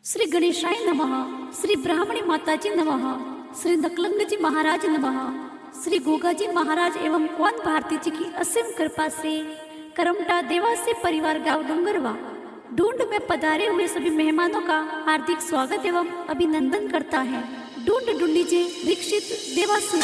श्री गणेशाय नमः। श्री ब्राह्मणी माताजी नमः। श्री नकलंगजी महाराज नमः। श्री गोगाजी महाराज एवं कौन भारती जी की असीम कृपा से करमटा देवासी परिवार गांव डूंगरवा ढूंढ में पधारे हुए सभी मेहमानों का हार्दिक स्वागत एवं अभिनंदन करता है। ढूंढ ढूंढीजे दीक्षित देवासी।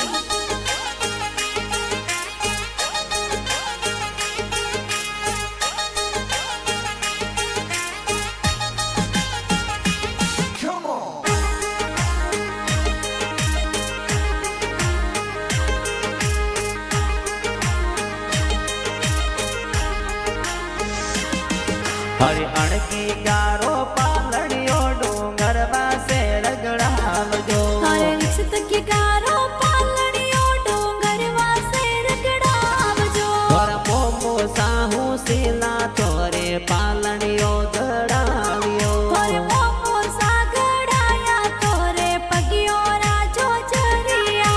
हरे अणकी गारो पालड़ियो डूंगरवा से रगड़ावजो। हरे निश्चित की गारो पालड़ियो डूंगरवा से रगड़ावजो। और मोमो साहू सीला तोरे पालड़ियो गड़ावियो। और मोमो सा गड़ाया तोरे पगियो राजो जरिया।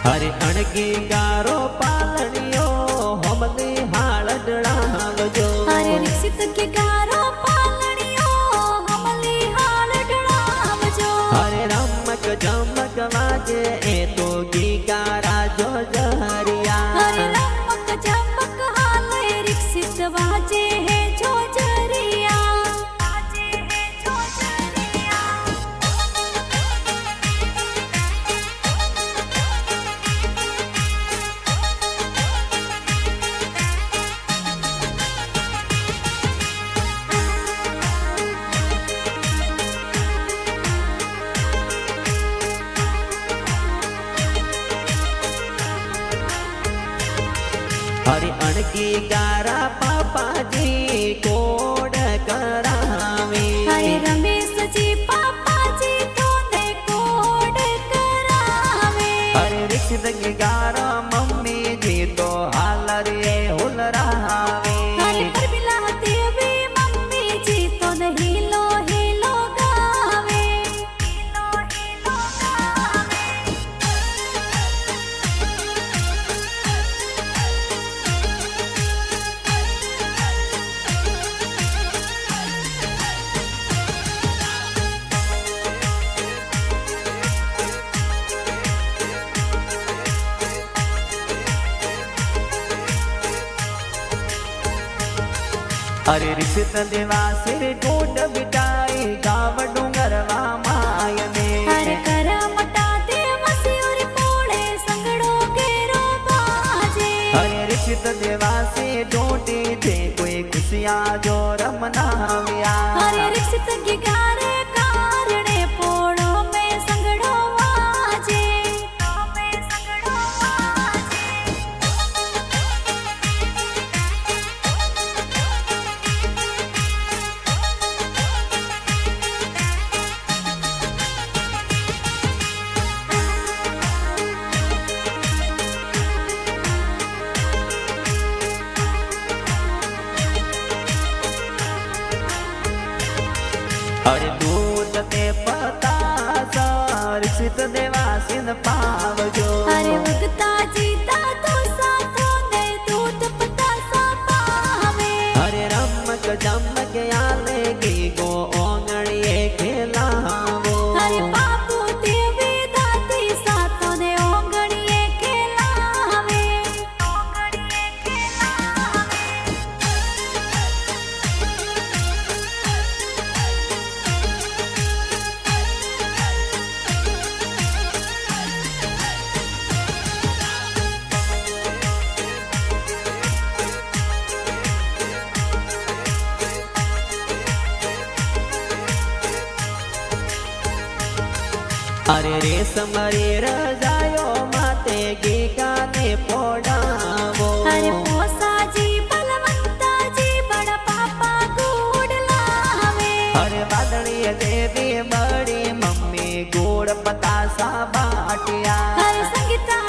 हरे अणकी गारो पालड़ियो हमली हाल डड़ावजो। हरे निश्चित की गारो पालड़ियो हमली हाल डड़ावजो। हरे रमक जमक वाजे ए तो गीकारा जो जहरिया। हरे रमक जमक हाले रिक्सित वाजे है जो जरिया। हरे अणकी गारा पापा जी कोड करावे। हरे रमेश जी पापा जी तोने कोड करावे। हरे रिक्सित की गारा मम्मी जी तो हाल रे हुल रहावे। हरे परबिला देवी मम्मी जी तोने हीलो हीलो गावे। हरे रिक्सित देवा सिर टूट बिटाई गाव डूंगरवा मायने। हरे करमटा देवसी और पोड़े संगड़ो केरो बाजे। हरे रिक्सित देवा से टूटी थे कोई खुशियाँ जो रमनाविया। हरे रिक्सित की गारे कारणे पोड़ो में संगड़ो वाजे। हरे दूध ते पता रिक्सित देवा सिन पावजो। हरे उगता जीता तो साथों ने दूध पता सा पावे। हरे रमक जमक आले की गो ओंगड़िए खेलावो। हरे बापू देवी दादी साथों ने ओंगड़िए खेलावे। हरे रेशम रे रजायो माते गीगा ने पोड़ावो। हरे पोसा जी बलवंता जी बड़ा पापा गुड़ लावे। हरे वादड़ी देवी बड़ी मम्मी गुड़ पतासा बाटिया। हरे संगीता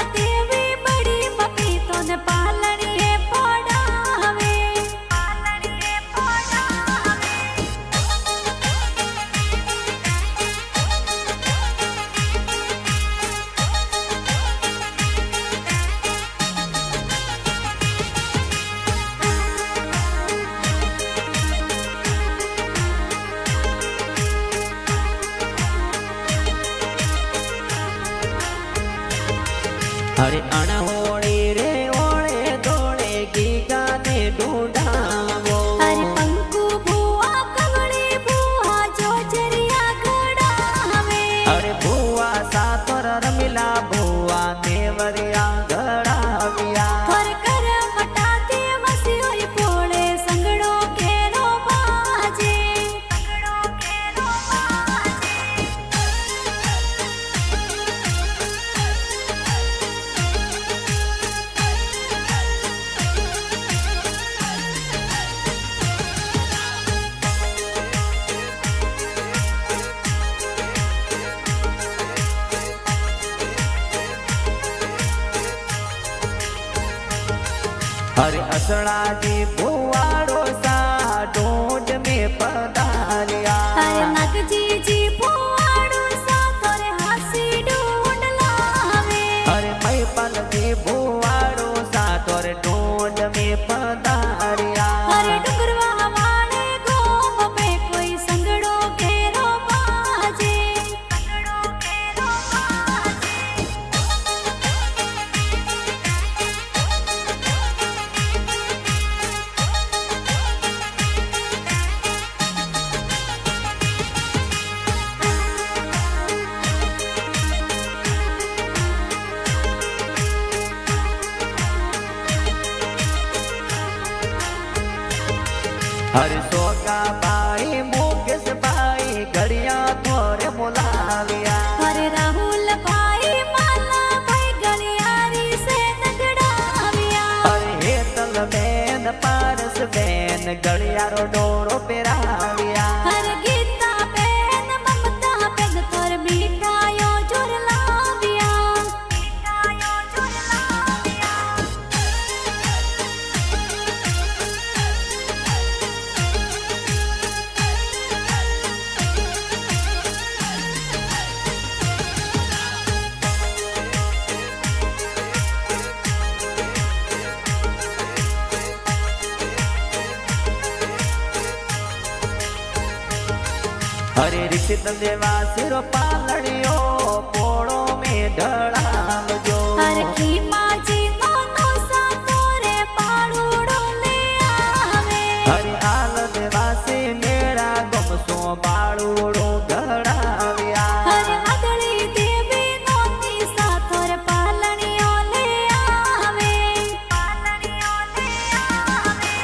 अरे अणहोड़ी रे ओळे दोळे गीगा ने ढूंढावो अरे पंकु बुआ कवड़ी बुआ जो जरिया घड़ावे अरे बुआ सातोर रमिला बुआ नेवरिया घड़ाविया कर कर मटाते वसियोई पोळे संगड़ो केरो बाजे संगड़ो केरो बाजे अरे असड़ा जी बुआड़ो सा ढूंढ में पधारिया अरे नगजी जी बुआड़ो सा तोरे हासी ढूंढ लावे अरे महिपल जी बुआड़ो सा तोरे ढूंढ में पधारिया अरे डुंगरवा वाले गोम में कोई संगड़ो केरो बाजे संगड़ो केरो बाजे हर सोका बाई मुकेश बाई घड़िया थोरे मुलाविया अरे राहुल भाई माला भाई गलियारी से नगड़ाविया अरे हेतल बेन पारस बेन घड़ियारो डोरो पेराविया अरे गीता बेन ममता बेन तोर मिठायो जोर लाविया मिठायो जोर लाविया अरे ऋषित देवा सिरो पालड़ियो पोड़ो में ढड़ावजो अरे खीमा जी मोनो सा तोरे पाड़ूड़ो ले आवे अरे आल देवा से मेरा गमसो बाड़ूड़ो घड़ाविया अरे अगली देवी नोती सा तोरे पालनियो ले आवे पालनियो ले आवे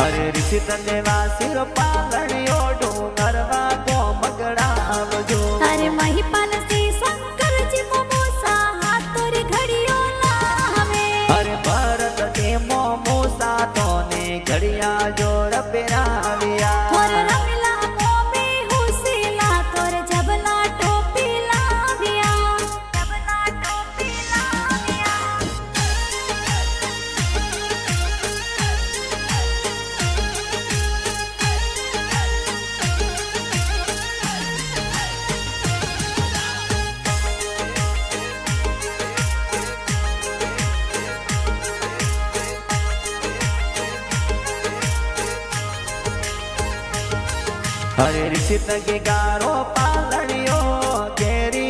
अरे ऋषित देवा सिरो पालड़ियो डूंगरवा को मगड़ावजो अरे महिपाल से शंकर जी मोमोसा हाथ तोरी घड़ियो लावे अरे भरत के मोमूसा तोने घड़िया जोड़ पेराविया तोर रमिला मोमी हुसीला तोर जबला टोपी लाविया जबला टोपी लाविया अरे ऋषित के गारो पालड़ियो केरी